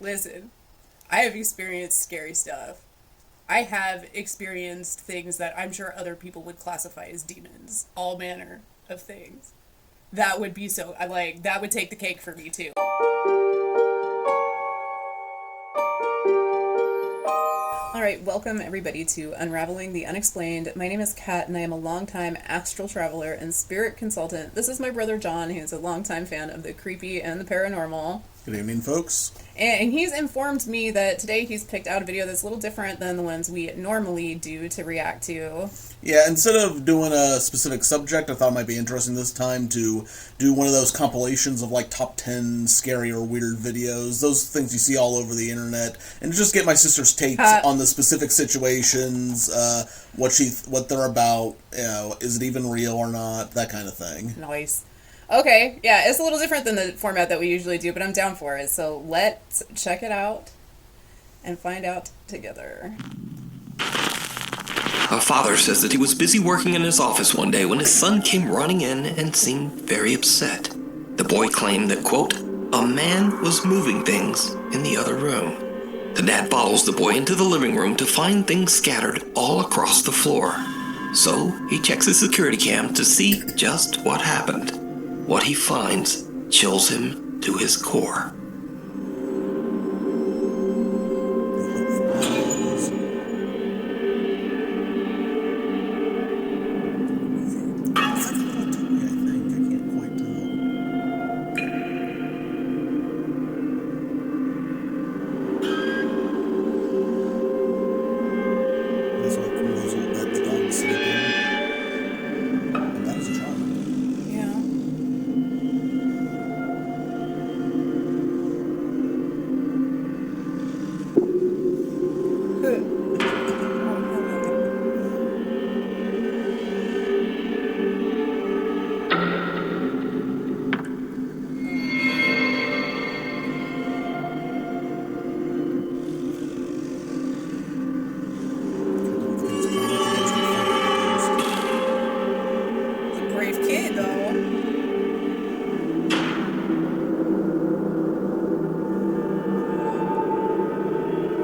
Listen, I have experienced scary stuff. I have experienced things that I'm sure other people would classify as demons. All manner of things. That would be so, that would take the cake for me too. Alright, welcome everybody to Unraveling the Unexplained. My name is Kat and I am a longtime astral traveler and spirit consultant. This is my brother John, who's a longtime fan of the creepy and the paranormal. Good evening, folks. And he's informed me that today he's picked out a video that's a little different than the ones we normally do to react to. Yeah, instead of doing a specific subject, I thought it might be interesting this time to do one of those compilations of like top 10 scary or weird videos, those things you see all over the internet, and just get my sister's takes on the specific situations, what they're about, is it even real or not, that kind of thing. Nice. Okay, yeah, it's a little different than the format that we usually do, but I'm down for it. So let's check it out and find out together. A father says that he was busy working in his office one day when his son came running in and seemed very upset. The boy claimed that, quote, a man was moving things in the other room. The dad follows the boy into the living room to find things scattered all across the floor. So he checks his security cam to see just what happened. What he finds chills him to his core.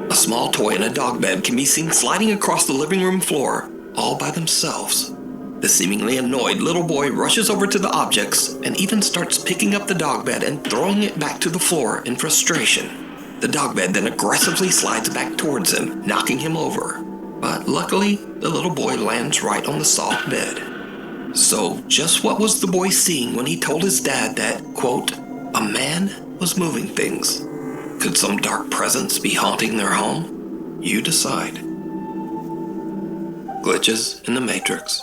A small toy and a dog bed can be seen sliding across the living room floor, all by themselves. The seemingly annoyed little boy rushes over to the objects and even starts picking up the dog bed and throwing it back to the floor in frustration. The dog bed then aggressively slides back towards him, knocking him over. But luckily, the little boy lands right on the soft bed. So, just what was the boy seeing when he told his dad that, quote, a man was moving things? Could some dark presence be haunting their home? You decide. Glitches in the Matrix.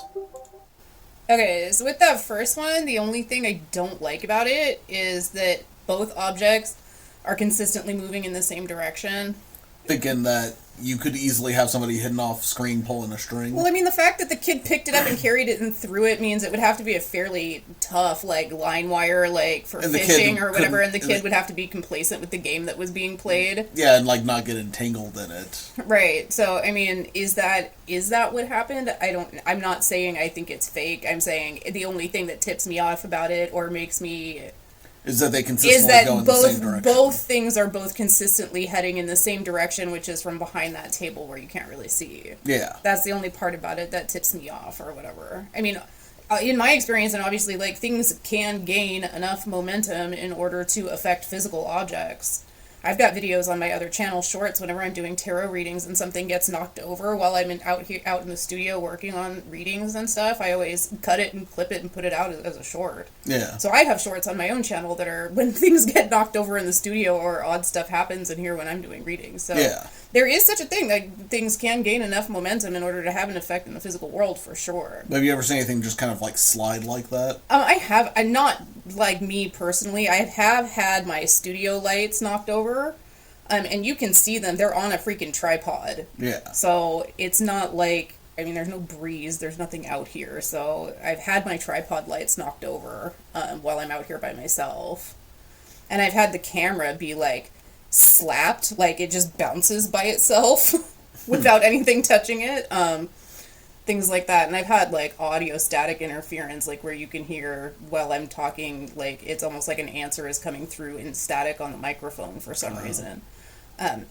Okay, so with that first one, the only thing I don't like about it is that both objects are consistently moving in the same direction. Thinking that you could easily have somebody hidden off screen pulling a string. Well, I mean, the fact that the kid picked it up and carried it and threw it means it would have to be a fairly tough, line wire, for fishing or whatever, and the kid would have to be complacent with the game that was being played. Yeah, and, not get entangled in it. Right, so, I mean, is that what happened? I'm not saying I think it's fake. I'm saying the only thing that tips me off about it or makes me... Is that they consistently go in the same direction. Both things are both consistently heading in the same direction, which is from behind that table where you can't really see. Yeah. That's the only part about it that tips me off or whatever. I mean, in my experience, and obviously, things can gain enough momentum in order to affect physical objects. I've got videos on my other channel, shorts, whenever I'm doing tarot readings and something gets knocked over while I'm out in the studio working on readings and stuff. I always cut it and clip it and put it out as a short. Yeah. So I have shorts on my own channel that are when things get knocked over in the studio or odd stuff happens in here when I'm doing readings. So yeah. There is such a thing, things can gain enough momentum in order to have an effect in the physical world, for sure. Have you ever seen anything just kind of slide like that? I have. I'm not, me personally. I have had my studio lights knocked over, and you can see them. They're on a freaking tripod. Yeah. So it's not there's no breeze. There's nothing out here. So I've had my tripod lights knocked over while I'm out here by myself. And I've had the camera be, slapped, it just bounces by itself without anything touching it. Things like that. And I've had audio static interference, where you can hear while I'm talking, it's almost like an answer is coming through in static on the microphone for some reason.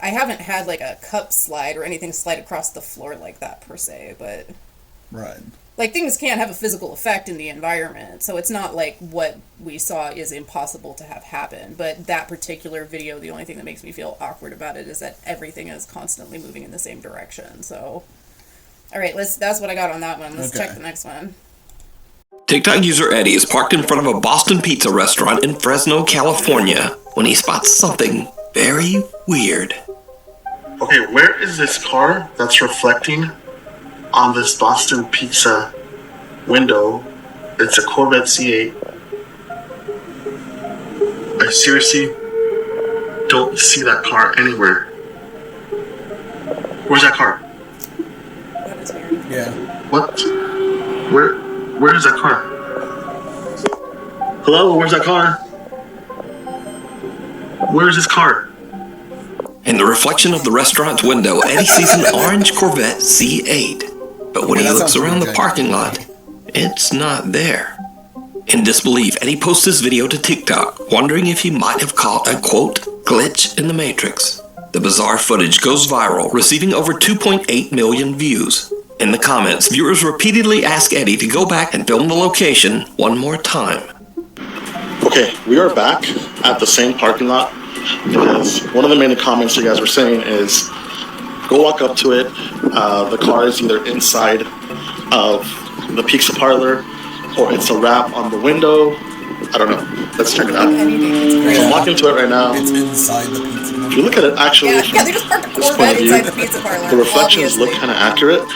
I haven't had like a cup slide or anything slide across the floor like that per se, but Right. like things can have a physical effect in the environment, so it's not like what we saw is impossible to have happen. But that particular video, the only thing that makes me feel awkward about it is that everything is constantly moving in the same direction. So, all right, that's what I got on that one. Let's check the next one. TikTok user Eddie is parked in front of a Boston pizza restaurant in Fresno, California, when he spots something very weird. Okay, where is this car that's reflecting on this Boston Pizza window? It's a Corvette C8. I seriously don't see that car anywhere. Where's that car? That is weird. Yeah. What? Where is that car? Hello, where's that car? Where is this car? In the reflection of the restaurant's window, Eddie sees an orange Corvette C8. But when he looks around the parking lot, it's not there. In disbelief, Eddie posts this video to TikTok, wondering if he might have caught a, quote, glitch in the Matrix. The bizarre footage goes viral, receiving over 2.8 million views. In the comments, viewers repeatedly ask Eddie to go back and film the location one more time. Okay, we are back at the same parking lot because one of the main comments you guys were saying is go walk up to it. The car is either inside of the pizza parlor or it's a wrap on the window. I don't know. Let's check it out. So I'm walking to it right now. It's inside the pizza parlor. If you look at it, actually, Yeah, they just parked a Corvette inside the pizza parlor. the reflections look kind of accurate.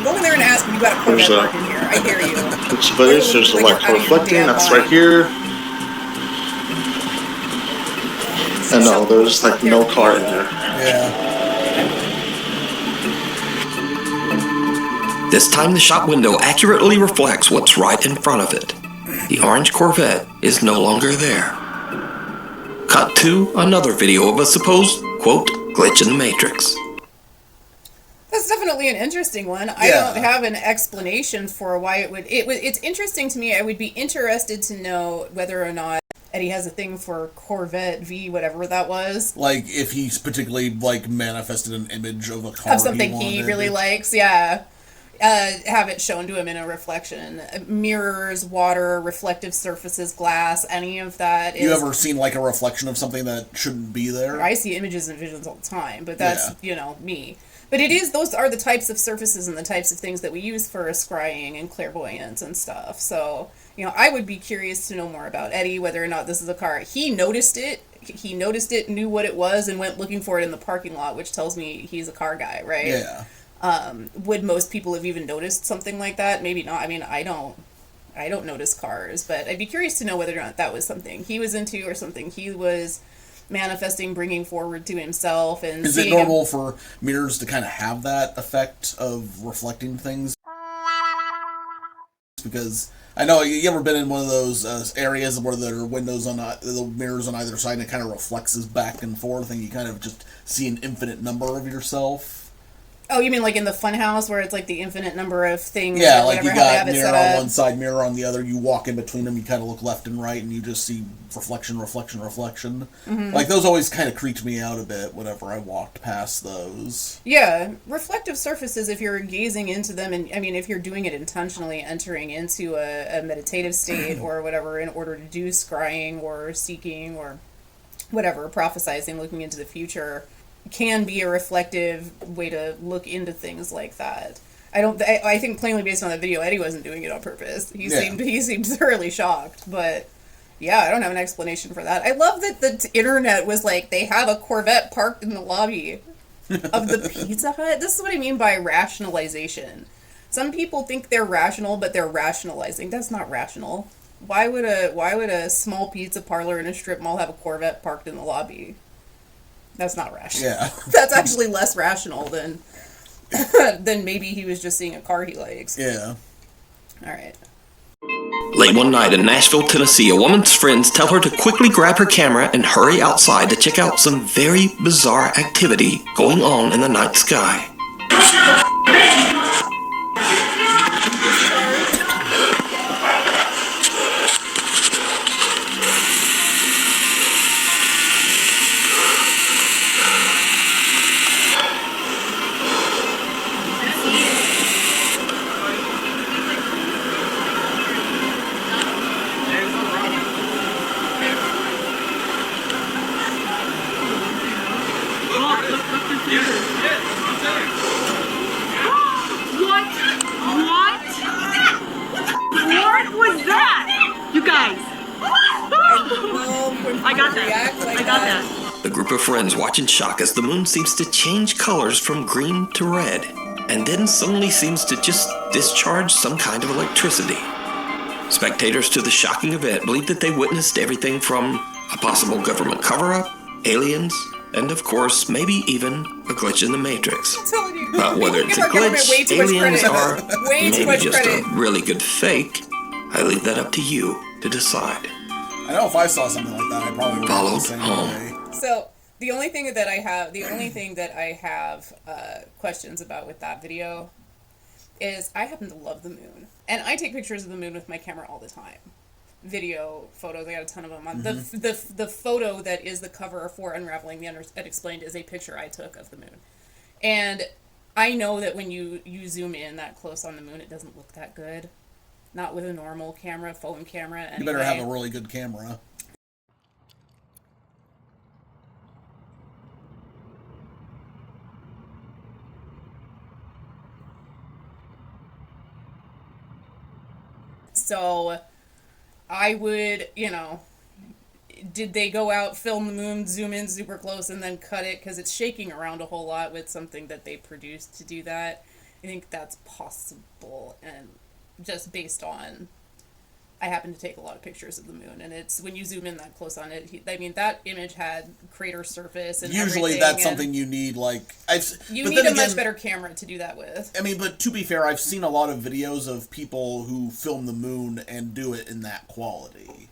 Go in there and ask if you got a Corvette parked in here. I hear you. But there's the light reflecting. That's right here. And no, there's like no car in there. Yeah. This time the shop window accurately reflects what's right in front of it. The orange Corvette is no longer there. Cut to another video of a supposed, quote, glitch in the Matrix. That's definitely an interesting one. I don't have an explanation for why it would. It's interesting to me. I would be interested to know whether or not Eddie has a thing for Corvette V, whatever that was. Like, if he's particularly, like, manifested an image of a car Of something he really likes, yeah. Have it shown to him in a reflection. Mirrors, water, reflective surfaces, glass, any of that. You ever seen, like, a reflection of something that shouldn't be there? I see images and visions all the time, but that's, me. But those are the types of surfaces and the types of things that we use for scrying and clairvoyance and stuff. So, I would be curious to know more about Eddie, whether or not this is a car. He noticed it, knew what it was, and went looking for it in the parking lot, which tells me he's a car guy, right? Yeah. Would most people have even noticed something like that? Maybe not. I mean, I don't notice cars, but I'd be curious to know whether or not that was something he was into or something he was manifesting, bringing forward to himself. And is it normal for mirrors to kind of have that effect of reflecting things? Because I know you ever been in one of those areas where there are windows on the mirrors on either side and it kind of reflects back and forth and you kind of just see an infinite number of yourself? Oh, you mean like in the funhouse where it's like the infinite number of things? Yeah, like you got mirror on one side, mirror on the other. You walk in between them, you kind of look left and right, and you just see reflection. Mm-hmm. Like those always kind of creeped me out a bit whenever I walked past those. Yeah, reflective surfaces, if you're gazing into them, and I mean, if you're doing it intentionally, entering into a meditative state or whatever in order to do scrying or seeking or whatever, prophesizing, looking into the future, can be a reflective way to look into things like that. I think plainly based on that video, Eddie wasn't doing it on purpose. He seemed thoroughly shocked, but yeah, I don't have an explanation for that. I love that the internet was like, they have a Corvette parked in the lobby of the Pizza Hut. This is what I mean by rationalization. Some people think they're rational, but they're rationalizing. That's not rational. Why would a small pizza parlor in a strip mall have a Corvette parked in the lobby? That's not rational. Yeah. That's actually less rational than maybe he was just seeing a car he likes. Yeah. All right. Late one night in Nashville, Tennessee, a woman's friends tell her to quickly grab her camera and hurry outside to check out some very bizarre activity going on in the night sky. I got that. react like I got that. that. The group of friends watch in shock as the moon seems to change colors from green to red, and then suddenly seems to just discharge some kind of electricity. Spectators to the shocking event believe that they witnessed everything from a possible government cover-up, aliens, and of course, maybe even a glitch in the Matrix. I'm telling you. But whether We it's give a our government way glitch, too much aliens, credit. or Way too maybe much just credit. a really good fake, I leave that up to you to decide. I know if I saw something like that, I probably would Followed the same home. way. So the only thing that I have questions about with that video is I happen to love the moon, and I take pictures of the moon with my camera all the time. Video, photos, I got a ton of them on. The photo that is the cover for Unraveling the Unexplained is a picture I took of the moon. And I know that when you zoom in that close on the moon, it doesn't look that good. Not with a normal camera, phone camera. Anyway. You better have a really good camera. So I would, did they go out, film the moon, zoom in super close, and then cut it? Because it's shaking around a whole lot with something that they produced to do that. I think that's possible, and just based on, I happen to take a lot of pictures of the moon, and it's, when you zoom in that close on it, that image had crater surface and usually everything, that's something you need, you need a much better camera to do that with. I mean, but to be fair, I've seen a lot of videos of people who film the moon and do it in that quality.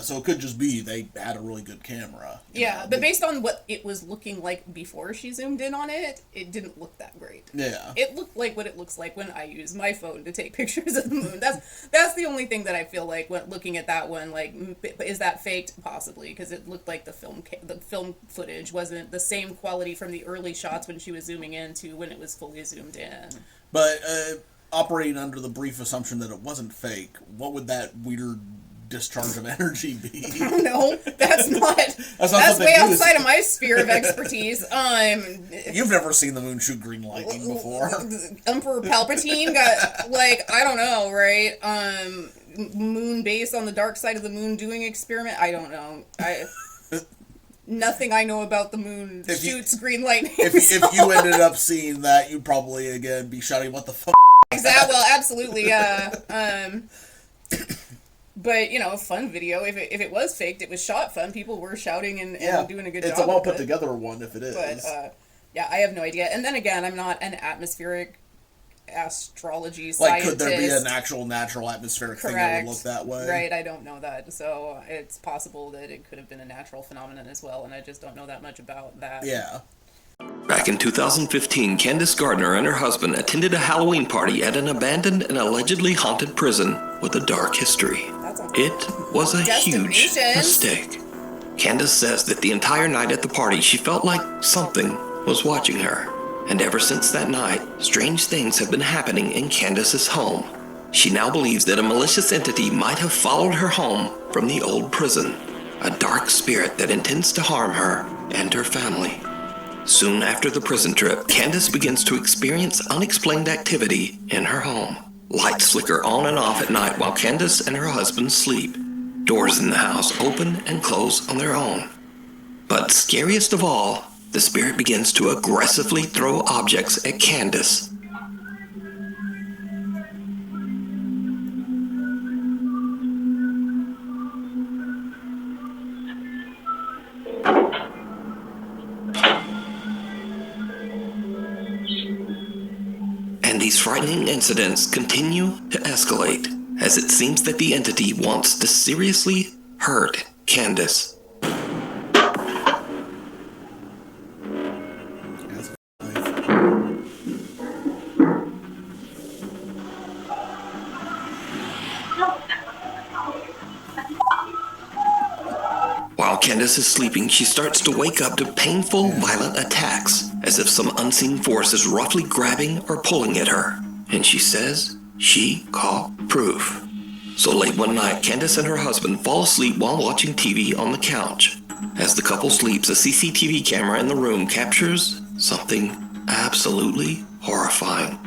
So it could just be they had a really good camera. Yeah, but based on what it was looking like before she zoomed in on it, it didn't look that great. Yeah. It looked like what it looks like when I use my phone to take pictures of the moon. That's the only thing that I feel like when looking at that one, like, is that faked? Possibly, because it looked like the film footage wasn't the same quality from the early shots when she was zooming in to when it was fully zoomed in. But operating under the brief assumption that it wasn't fake, what would that weird discharge of energy be? I don't know. That's something way to do. outside of my sphere of expertise. You've never seen the moon shoot green lightning before. Emperor Palpatine got, I don't know, right? Moon base on the dark side of the moon doing experiment. I don't know. Nothing I know about the moon shoots green lightning. If you ended up seeing that, you'd probably again be shouting, "What the fuck?" Exactly. Well, absolutely. But, fun video. If it was faked, it was shot fun. People were shouting and doing a good job. It's a well put together one if it is. But, I have no idea. And then again, I'm not an atmospheric astrology scientist. Could there be an actual natural atmospheric thing that would look that way? Right, I don't know that. So it's possible that it could have been a natural phenomenon as well, and I just don't know that much about that. Yeah. Back in 2015, Candace Gardner and her husband attended a Halloween party at an abandoned and allegedly haunted prison with a dark history. It was a huge mistake. Candace says that the entire night at the party, she felt like something was watching her. And ever since that night, strange things have been happening in Candace's home. She now believes that a malicious entity might have followed her home from the old prison, a dark spirit that intends to harm her and her family. Soon after the prison trip, Candace begins to experience unexplained activity in her home. Lights flicker on and off at night while Candace and her husband sleep. Doors in the house open and close on their own. But scariest of all, the spirit begins to aggressively throw objects at Candace. And these frightening incidents continue to escalate, as it seems that the entity wants to seriously hurt Candace. While Candace is sleeping, she starts to wake up to painful, violent attacks, as if some unseen force is roughly grabbing or pulling at her. And she says she caught proof. So late one night, Candace and her husband fall asleep while watching TV on the couch. As the couple sleeps, a CCTV camera in the room captures something absolutely horrifying.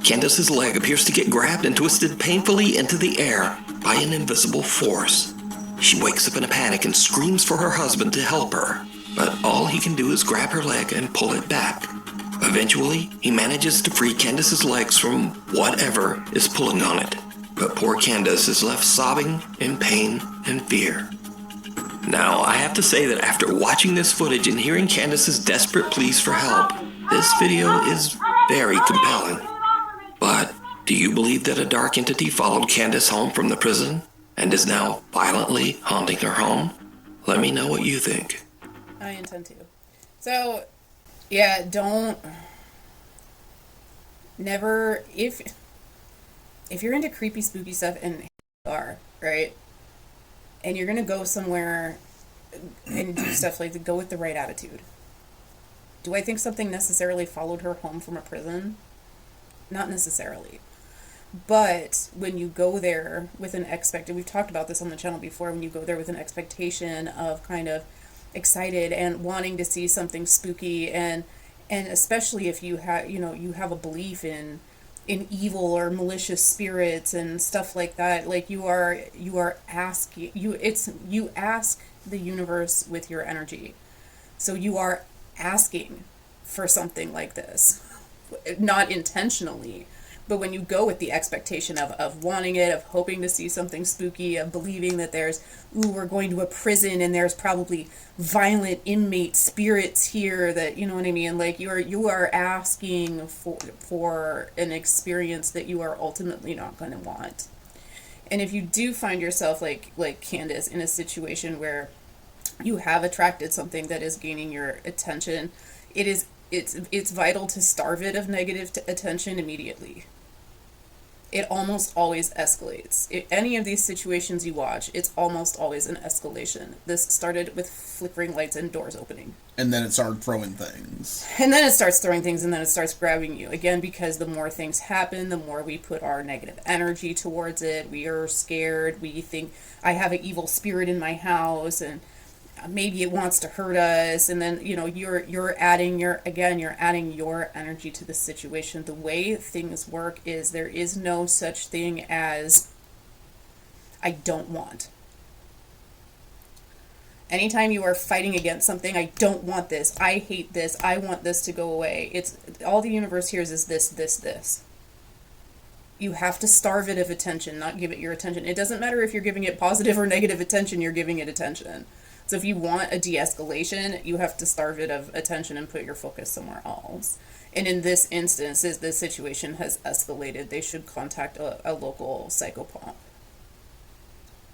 Candace's leg appears to get grabbed and twisted painfully into the air by an invisible force. She wakes up in a panic and screams for her husband to help her, but all he can do is grab her leg and pull it back. Eventually, he manages to free Candace's legs from whatever is pulling on it, but poor Candace is left sobbing in pain and fear. Now, I have to say that after watching this footage and hearing Candace's desperate pleas for help, this video is very compelling. But do you believe that a dark entity followed Candace home from the prison and is now violently haunting her home? Let me know what you think. I intend to. So, yeah, never, if you're into creepy, spooky stuff, and are, right, and you're gonna go somewhere and do stuff like that, go with the right attitude. Do I think something necessarily followed her home from a prison? Not necessarily. But when you go there with an we've talked about this on the channel before, when you go there with an expectation of kind of excited and wanting to see something spooky, and especially if you have you have a belief in evil or malicious spirits and stuff like that, like you ask the universe with your energy. So you are asking for something like this, not intentionally, but when you go with the expectation of wanting it, of hoping to see something spooky, of believing that we're going to a prison and there's probably violent inmate spirits here, that, you know what I mean? Like you are asking for an experience that you are ultimately not going to want. And if you do find yourself like Candace in a situation where you have attracted something that is gaining your attention, it's vital to starve it of negative attention immediately. It almost always escalates. Any of these situations you watch, it's almost always an escalation. This started with flickering lights and doors opening. And then it started throwing things. And then it starts throwing things, and then it starts grabbing you. Again, because the more things happen, the more we put our negative energy towards it. We are scared. We think, I have an evil spirit in my house, and maybe it wants to hurt us, and then you're adding your energy to the situation. The way things work is there is no such thing as I don't want. Anytime you are fighting against something, I don't want this, I hate this, I want this to go away, it's all the universe hears is this. You have to starve it of attention, not give it your attention. It doesn't matter if you're giving it positive or negative attention, you're giving it attention. So if you want a de-escalation, you have to starve it of attention and put your focus somewhere else. And in this instance, as this situation has escalated, they should contact a local psychopomp.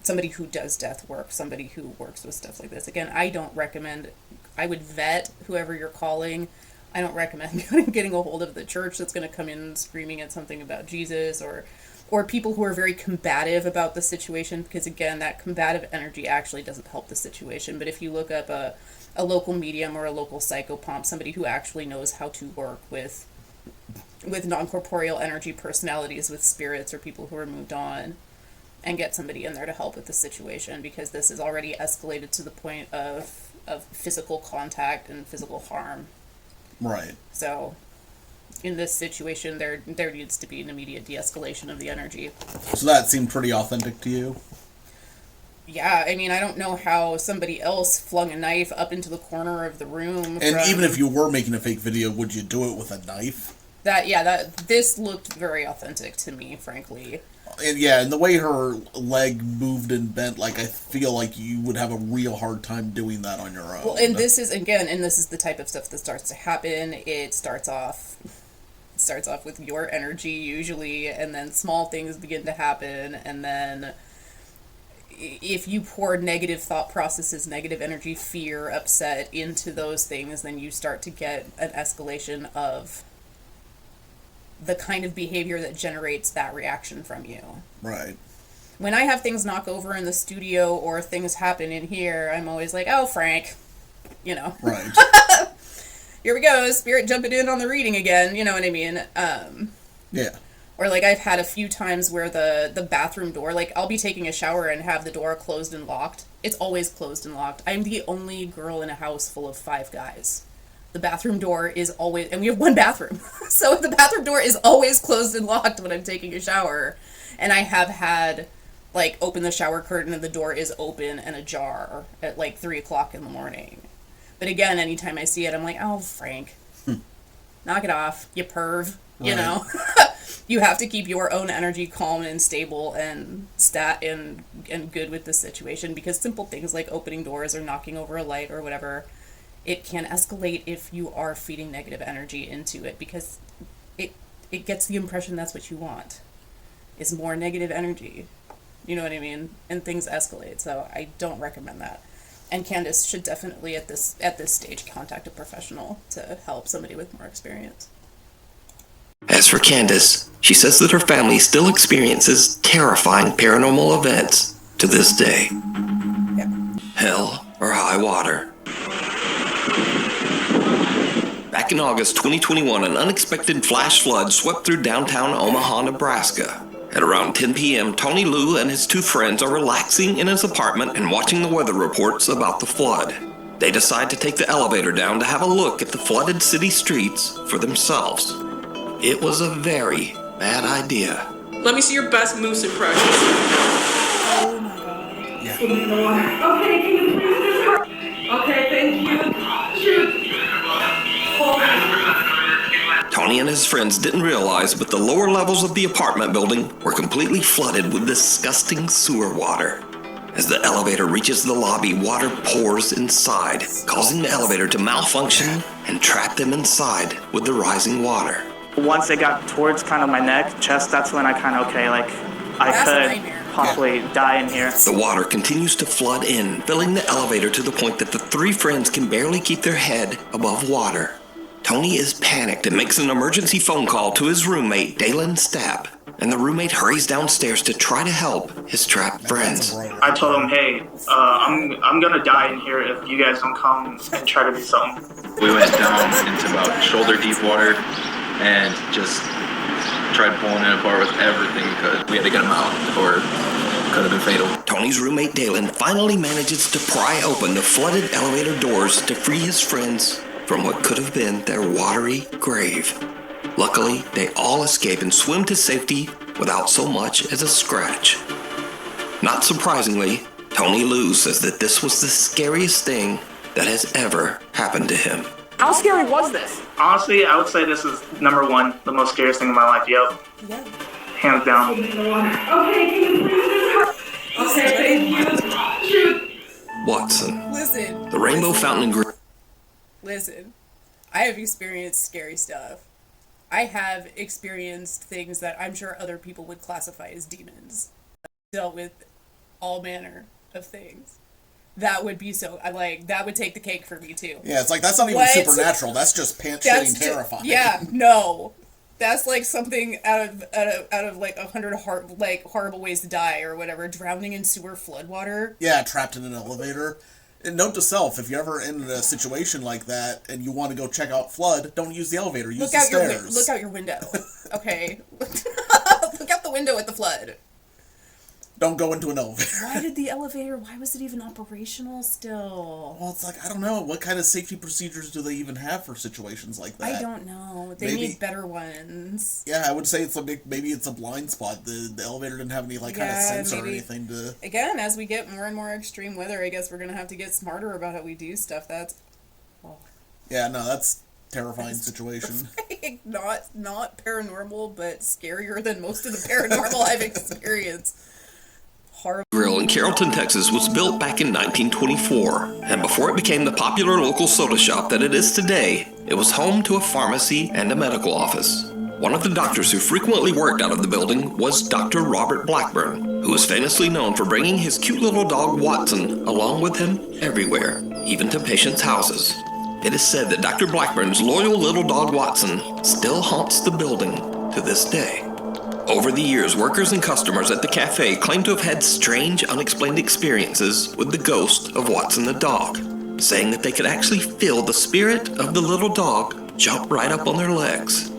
Somebody who does death work, somebody who works with stuff like this. Again, I would vet whoever you're calling. I don't recommend getting a hold of the church that's going to come in screaming at something about Jesus, or people who are very combative about the situation, because again, that combative energy actually doesn't help the situation. But if you look up a local medium or a local psychopomp, somebody who actually knows how to work with non-corporeal energy personalities, with spirits or people who are moved on, and get somebody in there to help with the situation, because this is already escalated to the point of physical contact and physical harm. Right. So in this situation, there needs to be an immediate de-escalation of the energy. So that seemed pretty authentic to you? Yeah, I mean, I don't know how somebody else flung a knife up into the corner of the room. And even if you were making a fake video, would you do it with a knife? This looked very authentic to me, frankly. And the way her leg moved and bent, like, I feel like you would have a real hard time doing that on your own. Well, and this is the type of stuff that starts to happen. It starts off with your energy, usually, and then small things begin to happen, and then if you pour negative thought processes, negative energy, fear, upset into those things, then you start to get an escalation of the kind of behavior that generates that reaction from you. Right. When I have things knock over in the studio or things happen in here, I'm always like, oh, Frank, Right. Here we go, spirit jumping in on the reading again, you know what I mean? Yeah. Or like I've had a few times where the bathroom door, like I'll be taking a shower and have the door closed and locked. It's always closed and locked. I'm the only girl in a house full of 5 guys. the bathroom door is always, and we have one bathroom, so the bathroom door is always closed and locked when I'm taking a shower. And I have had, like, open the shower curtain and the door is open and ajar at like 3 o'clock in the morning. But again, anytime I see it, I'm like, oh, Frank, knock it off, you perv, you know? You have to keep your own energy calm and stable and good with the situation, because simple things like opening doors or knocking over a light or whatever, it can escalate if you are feeding negative energy into it, because it gets the impression that's what you want, is more negative energy. You know what I mean? And things escalate, so I don't recommend that. And Candace should definitely at this stage contact a professional to help somebody with more experience. As for Candace, she says that her family still experiences terrifying paranormal events to this day. Yeah. Hell or high water. Back in August 2021, an unexpected flash flood swept through downtown Omaha, Nebraska. At around 10 p.m., Tony Liu and his 2 friends are relaxing in his apartment and watching the weather reports about the flood. They decide to take the elevator down to have a look at the flooded city streets for themselves. It was a very bad idea. Let me see your best moose impression. Oh my god. Yeah. Okay, can you please just hurry? Okay, thank you. Shoot. Tony and his friends didn't realize, but the lower levels of the apartment building were completely flooded with disgusting sewer water. As the elevator reaches the lobby, water pours inside, causing the elevator to malfunction and trap them inside with the rising water. Once it got towards kind of my neck, chest, that's when I kind of, I That's a could nightmare. possibly die in here. The water continues to flood in, filling the elevator to the point that the 3 friends can barely keep their head above water. Tony is panicked and makes an emergency phone call to his roommate, Dalen Stapp, and the roommate hurries downstairs to try to help his trapped friends. I told him, hey, I'm gonna die in here if you guys don't come and try to do something. We went down into about shoulder deep water and just tried pulling it apart with everything we could. We had to get him out or it could have been fatal. Tony's roommate Dalen finally manages to pry open the flooded elevator doors to free his friends from what could have been their watery grave. Luckily, they all escape and swim to safety without so much as a scratch. Not surprisingly, Tony Liu says that this was the scariest thing that has ever happened to him. How scary was this? Honestly, I would say this is number 1, the most scariest thing in my life. Yep. Yeah. Hands down. Okay, can you please just hurry? Okay, thank you. Shoot. Watson, Listen. the Rainbow Fountain and Listen. I have experienced scary stuff. I have experienced things that I'm sure other people would classify as demons. I've dealt with all manner of things. That would be that would take the cake for me too. Yeah, it's like, that's not even What? supernatural. That's just pants-shitting terrifying. Yeah, no. That's like something out of like 100 horrible ways to die or whatever. Drowning in sewer floodwater. Yeah, trapped in an elevator. And note to self, if you're ever in a situation like that and you want to go check out flood, don't use the elevator, use the stairs. Look out your window. Okay. Look out the window at the flood. Don't go into an elevator. Why was it even operational still? Well, it's like, I don't know. What kind of safety procedures do they even have for situations like that? I don't know. They need better ones. Yeah, I would say maybe it's a blind spot. The elevator didn't have any kind of sensor or anything to... Again, as we get more and more extreme weather, I guess we're going to have to get smarter about how we do stuff. Yeah, no, that's a terrifying situation. Not paranormal, but scarier than most of the paranormal I've experienced. Grill in Carrollton, Texas was built back in 1924, and before it became the popular local soda shop that it is today, it was home to a pharmacy and a medical office. One of the doctors who frequently worked out of the building was Dr. Robert Blackburn, who was famously known for bringing his cute little dog Watson along with him everywhere, even to patients' houses. It is said that Dr. Blackburn's loyal little dog Watson still haunts the building to this day. Over the years, workers and customers at the cafe claim to have had strange, unexplained experiences with the ghost of Watson the dog, saying that they could actually feel the spirit of the little dog jump right up on their legs.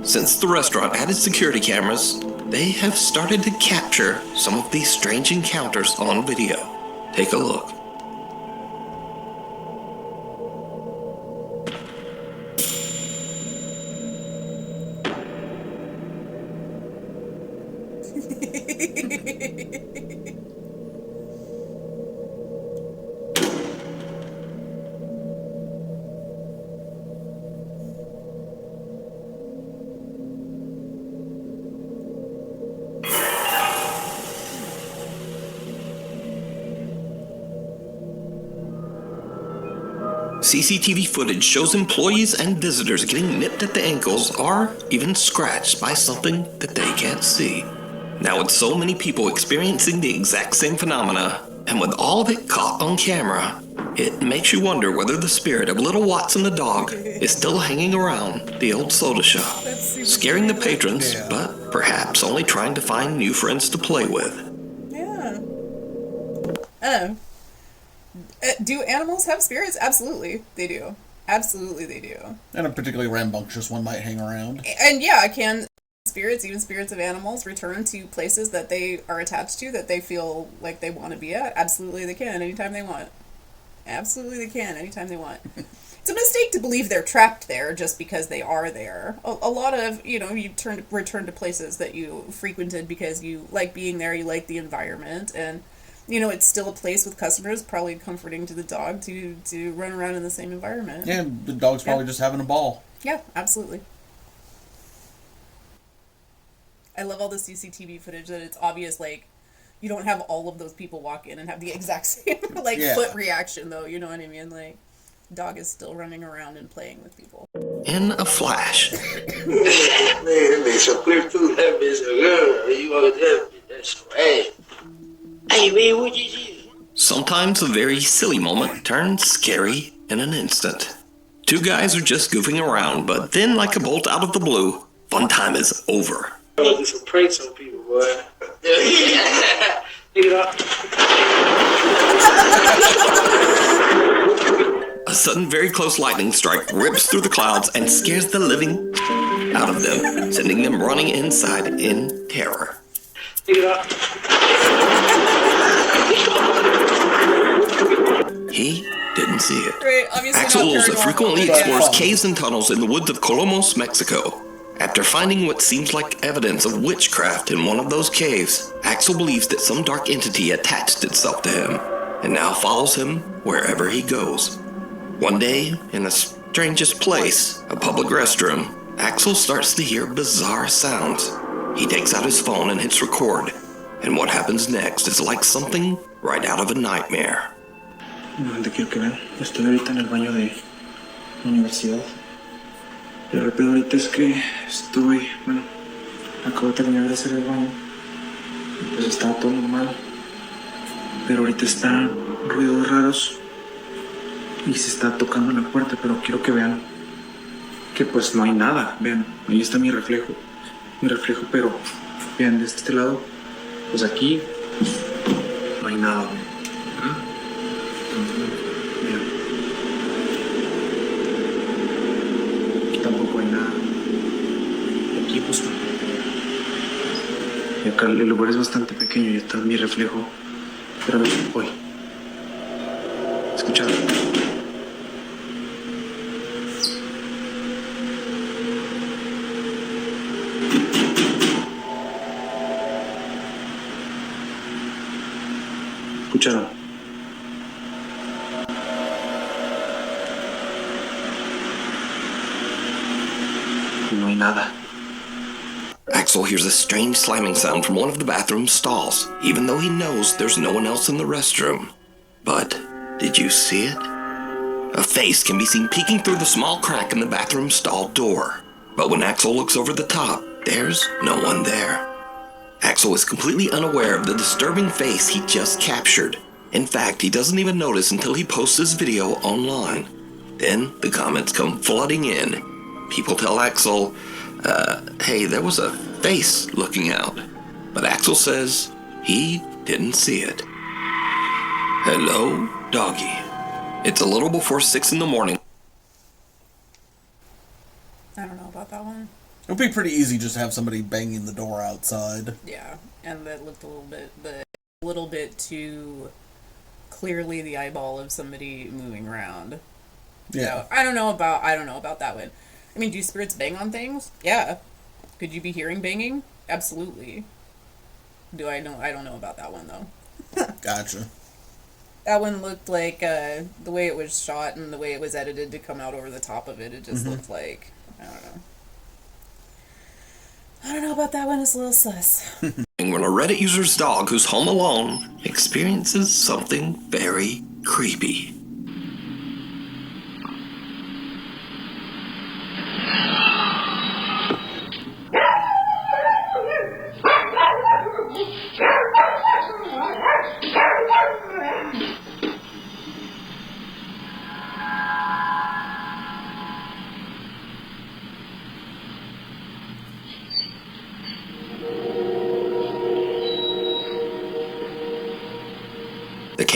Since the restaurant added security cameras, they have started to capture some of these strange encounters on video. Take a look. CCTV footage shows employees and visitors getting nipped at the ankles or even scratched by something that they can't see. Now, with so many people experiencing the exact same phenomena, and with all of it caught on camera, it makes you wonder whether the spirit of little Watson the dog is still hanging around the old soda shop, scaring the patrons, but perhaps only trying to find new friends to play with. Yeah. Do animals have spirits? Absolutely, they do. Absolutely, they do. And a particularly rambunctious one might hang around. And yeah, can spirits, even spirits of animals, return to places that they are attached to, that they feel like they want to be at? Absolutely, they can, anytime they want. Absolutely, they can, anytime they want. It's a mistake to believe they're trapped there just because they are there. A lot of, you return to places that you frequented because you like being there, you like the environment, and it's still a place with customers, probably comforting to the dog to run around in the same environment. Yeah, the dog's probably just having a ball. Yeah, absolutely. I love all the CCTV footage that it's obvious, like, you don't have all of those people walk in and have the exact same, foot reaction, though, you know what I mean? Like, dog is still running around and playing with people. In a flash. Man, they so clear through that bitch. You want that? That's right. Hey, man, what you do? Sometimes a very silly moment turns scary in an instant. Two guys are just goofing around, but then, like a bolt out of the blue, fun time is over. I'm gonna do some pranks on people, boy. Pick it up. A sudden, very close lightning strike rips through the clouds and scares the living out of them, sending them running inside in terror. Pick it up. He didn't see it. Right, obviously Axel not Olza paranormal. frequently But explores fun. caves and tunnels in the woods of Colomos, Mexico. After finding what seems like evidence of witchcraft in one of those caves, Axel believes that some dark entity attached itself to him and now follows him wherever he goes. One day, in the strangest place, a public restroom, Axel starts to hear bizarre sounds. He takes out his phone and hits record, and what happens next is like something right out of a nightmare. No te quiero que vean. Estoy ahorita en el baño de la universidad. Pero el pedo ahorita es que acabo de terminar de hacer el baño. Y pues estaba todo normal. Pero ahorita están ruidos raros. Y se está tocando la puerta, pero quiero que vean que pues no hay nada. Vean, ahí está mi reflejo. Pero vean, de este lado, pues aquí no hay nada. Vean. Aquí tampoco hay nada. Aquí pues no. Y acá el lugar es bastante pequeño y está mi reflejo. Pero voy. ¿Escucharon? ¿Escucharon? No hay nada. Axel hears a strange slamming sound from one of the bathroom stalls, even though he knows there's no one else in the restroom. But did you see it? A face can be seen peeking through the small crack in the bathroom stall door. But when Axel looks over the top, there's no one there. Axel is completely unaware of the disturbing face he just captured. In fact, he doesn't even notice until he posts his video online. Then the comments come flooding in. People tell Axel, hey, there was a face looking out. But Axel says he didn't see it. Hello, doggy. It's a little before 6 in the morning. I don't know about that one. It would be pretty easy just to have somebody banging the door outside. Yeah, and that looked a little bit too clearly the eyeball of somebody moving around. Yeah. So, I don't know about that one. I mean, do spirits bang on things? Yeah. Could you be hearing banging? Absolutely. I don't know about that one though. Gotcha. That one looked like the way it was shot and the way it was edited to come out over the top of it. It just looked like, I don't know. I don't know about that one. It's a little sus. When a Reddit user's dog who's home alone experiences something very creepy.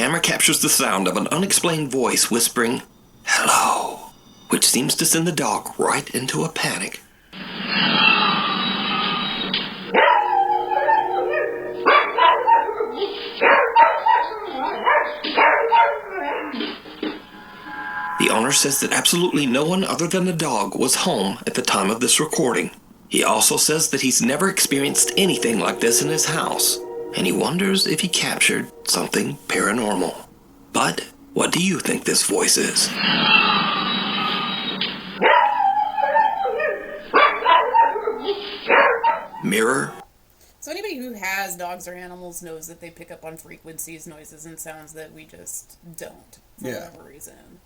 camera captures the sound of an unexplained voice whispering, "Hello," which seems to send the dog right into a panic. The owner says that absolutely no one other than the dog was home at the time of this recording. He also says that he's never experienced anything like this in his house, and he wonders if he captured something paranormal. But what do you think this voice is? Mirror? So anybody who has dogs or animals knows that they pick up on frequencies, noises, and sounds that we just don't, for whatever reason.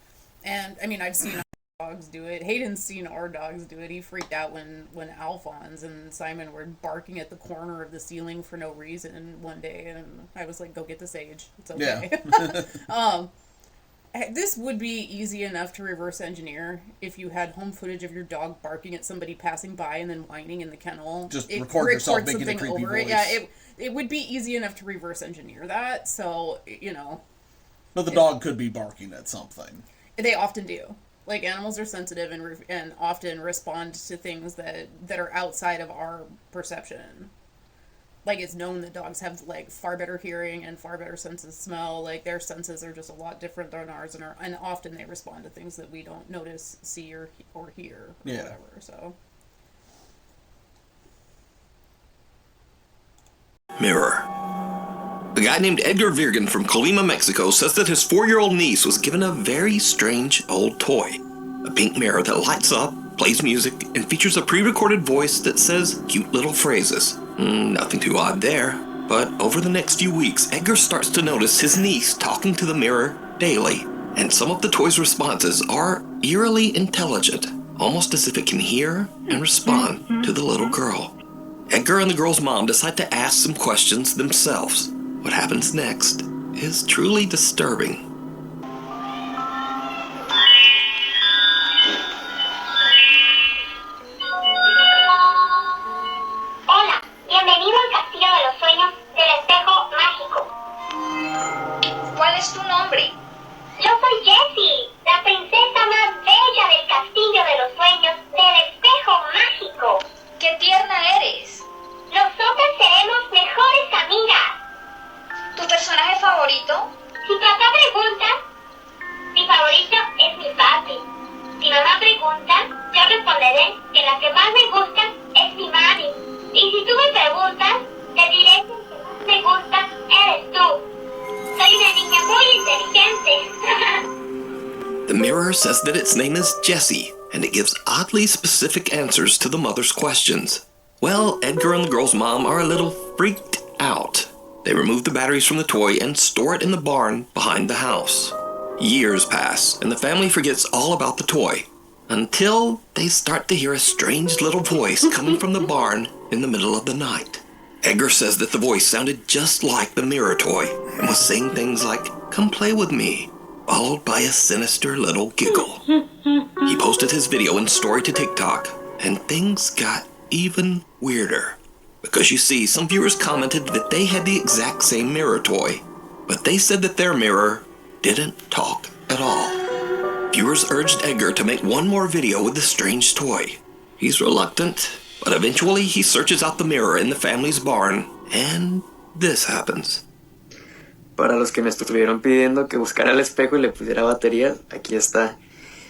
And, I mean, I've seen our dogs do it. Hayden's seen our dogs do it. He freaked out when Alphonse and Simon were barking at the corner of the ceiling for no reason one day, and I was like, go get the sage. It's okay. Yeah. This would be easy enough to reverse engineer if you had home footage of your dog barking at somebody passing by and then whining in the kennel. Just record yourself making a creepy voice. Yeah, it would be easy enough to reverse engineer that, so, you know. But the dog could be barking at something. They often do. Like, animals are sensitive and often respond to things that are outside of our perception. Like, it's known that dogs have, like, far better hearing and far better sense of smell. Like, their senses are just a lot different than ours, and often they respond to things that we don't notice, see, or hear, or whatever, so. Mirror. A guy named Edgar Virgen from Colima, Mexico says that his 4-year-old niece was given a very strange old toy. A pink mirror that lights up, plays music, and features a pre-recorded voice that says cute little phrases. Nothing too odd there. But over the next few weeks, Edgar starts to notice his niece talking to the mirror daily. And some of the toy's responses are eerily intelligent, almost as if it can hear and respond to the little girl. Edgar and the girl's mom decide to ask some questions themselves. What happens next is truly disturbing. Hola, bienvenido al Castillo de los Sueños del Espejo Mágico. ¿Cuál es tu nombre? Yo soy Jessie, la princesa más bella del Castillo de los Sueños del Espejo Mágico. ¡Qué tierna eres! Nosotras seremos mejores amigas. ¿Tu personaje favorito? Si papá pregunta, mi favorito es mi papi. Si mamá pregunta, yo responderé que la que más me gusta es mi mami. Y si tú me preguntas, te diré que la que más me gusta eres tú. Soy una niña muy inteligente. The mirror says that its name is Jessie, and it gives oddly specific answers to the mother's questions. Well, Edgar and the girl's mom are a little freaked out. They remove the batteries from the toy and store it in the barn behind the house. Years pass, and the family forgets all about the toy, until they start to hear a strange little voice coming from the barn in the middle of the night. Edgar says that the voice sounded just like the mirror toy, and was saying things like, "Come play with me," followed by a sinister little giggle. He posted his video and story to TikTok, and things got even weirder. Because you see, some viewers commented that they had the exact same mirror toy, but they said that their mirror didn't talk at all. Viewers urged Edgar to make one more video with the strange toy. He's reluctant, but eventually he searches out the mirror in the family's barn, and this happens. Para los que me estuvieron pidiendo que buscara el espejo y le pusiera baterías, aquí está.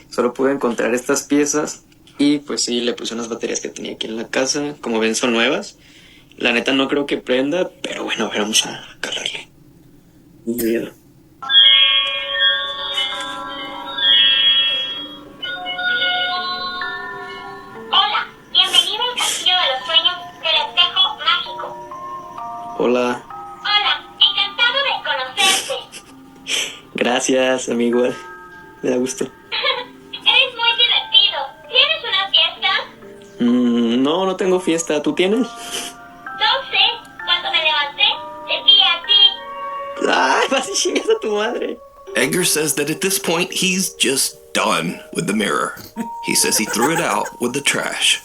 Solo pude encontrar estas piezas y pues sí, le puse unas baterías que tenía aquí en la casa. Como ven, son nuevas. La neta no creo que prenda, pero bueno, a ver, vamos a calarle. Muy bien. Hola, bienvenido al Castillo de los Sueños del Espejo Mágico. Hola. Hola, encantado de conocerte. Gracias, amigo. Me da gusto. Eres muy divertido. ¿Tienes una fiesta? No, no tengo fiesta. ¿Tú tienes? Cuando me levanté, te vi a ti. ¡Ay, vas y chingas a tu madre! Edgar says that at this point, he's just done with the mirror. He says he threw it out with the trash.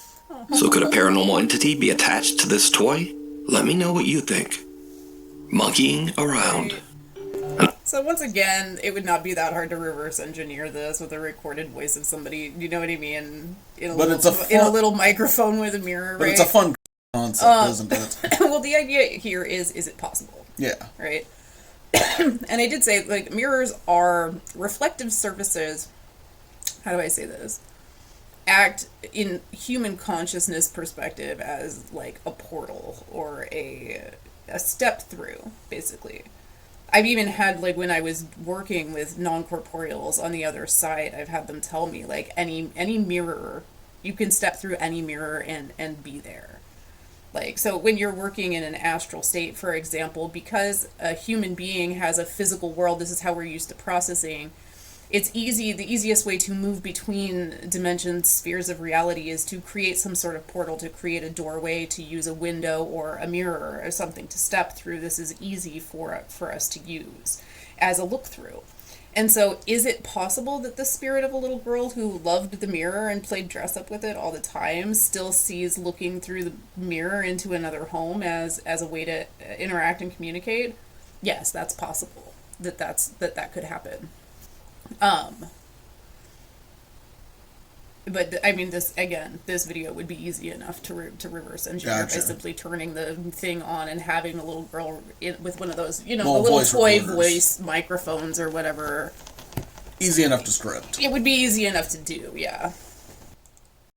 So could a paranormal entity be attached to this toy? Let me know what you think. Monkeying around. So So once again, it would not be that hard to reverse engineer this with a recorded voice of somebody, you know what I mean? In a, little microphone with a mirror, but right? it's a fun concept, isn't it? Well, the idea here is it possible? Yeah. Right? And I did say, like, mirrors are reflective surfaces. How do I say this? Act in human consciousness perspective as like a portal or a step through, basically. I've even had, like, when I was working with non-corporeals on the other side, I've had them tell me, like, any mirror, you can step through any mirror and be there. Like, so when you're working in an astral state, for example, because a human being has a physical world, this is how we're used to processing, it's easy, the easiest way to move between dimensions, spheres of reality, is to create some sort of portal, to create a doorway, to use a window or a mirror or something to step through. This is easy for us to use as a look through. And so is it possible that the spirit of a little girl who loved the mirror and played dress up with it all the time still sees looking through the mirror into another home as a way to interact and communicate? Yes, that's possible. That could happen. But I mean, this video would be easy enough to reverse engineer by simply turning the thing on and having a little girl with one of those, the little toy voice microphones or whatever. Easy enough to script. It would be easy enough to do, yeah.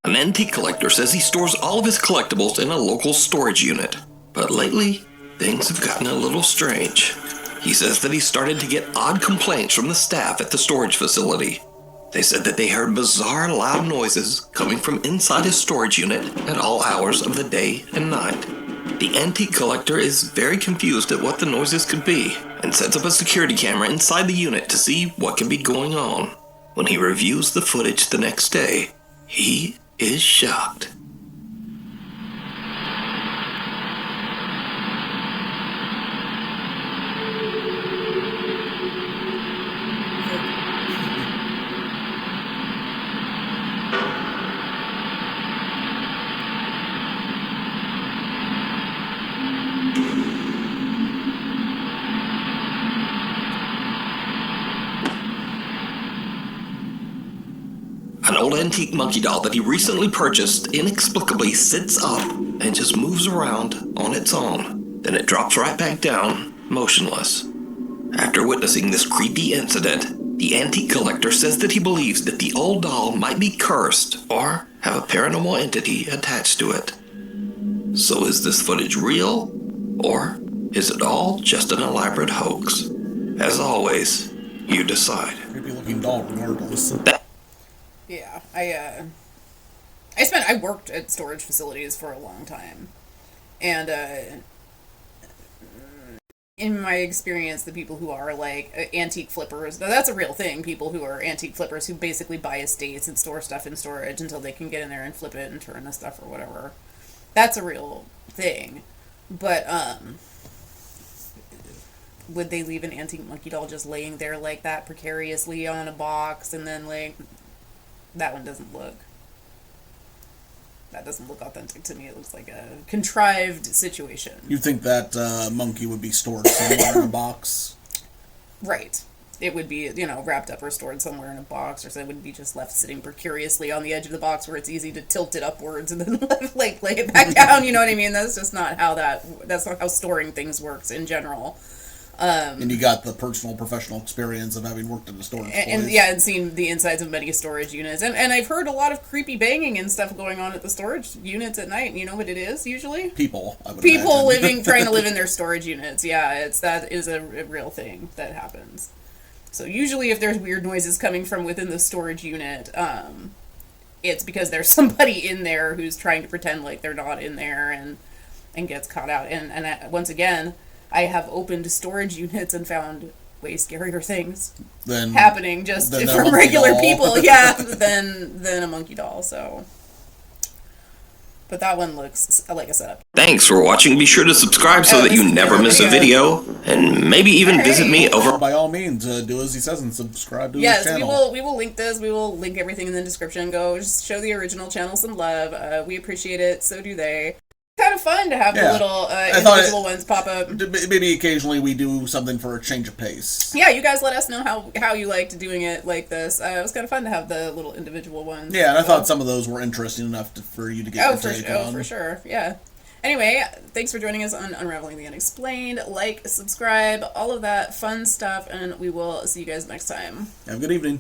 An antique collector says he stores all of his collectibles in a local storage unit, but lately, things have gotten a little strange. He says that he started to get odd complaints from the staff at the storage facility. They said that they heard bizarre, loud noises coming from inside his storage unit at all hours of the day and night. The antique collector is very confused at what the noises could be and sets up a security camera inside the unit to see what can be going on. When he reviews the footage the next day, he is shocked. An old antique monkey doll that he recently purchased inexplicably sits up and just moves around on its own. Then it drops right back down, motionless. After witnessing this creepy incident, the antique collector says that he believes that the old doll might be cursed or have a paranormal entity attached to it. So is this footage real, or is it all just an elaborate hoax? As always, you decide. Creepy looking doll regardless. Yeah, I worked at storage facilities for a long time, and in my experience, the people who are like antique flippers, now that's a real thing, people who are antique flippers who basically buy estates and store stuff in storage until they can get in there and flip it and turn the stuff or whatever. That's a real thing. But would they leave an antique monkey doll just laying there like that precariously on a box, and then like that one doesn't look authentic to me. It looks like a contrived situation. You think that monkey would be stored somewhere in a box? Right. It would be, wrapped up or stored somewhere in a box, or so it wouldn't be just left sitting precariously on the edge of the box where it's easy to tilt it upwards and then lay it back down. You know what I mean? That's just not how that's not how storing things works in general. And you got the personal, professional experience of having worked in a storage place. And seen the insides of many storage units. And I've heard a lot of creepy banging and stuff going on at the storage units at night. You know what it is, usually? People, I would imagine. trying to live in their storage units. Yeah, that is a real thing that happens. So usually if there's weird noises coming from within the storage unit, it's because there's somebody in there who's trying to pretend like they're not in there and gets caught out. And once again, I have opened storage units and found way scarier things happening just from regular people, than a monkey doll. So, but that one looks like a setup. Thanks for watching. Be sure to subscribe so that you never miss a video, and maybe even visit me over. By all means, do as he says and subscribe to his channel. Yes, we will link this. We will link everything in the description. Go just show the original channel some love. We appreciate it. So do they. Kind of of fun to have the Yeah. little I thought individual ones pop up. Maybe occasionally we do something for a change of pace. Yeah, you guys let us know how you liked doing it like this. It was kind of fun to have the little individual ones. Yeah, and I thought some of those were interesting enough for you to get your take on. Oh, for sure. Yeah. Anyway, thanks for joining us on Unraveling the Unexplained. Like, subscribe, all of that fun stuff, and we will see you guys next time. Have a good evening.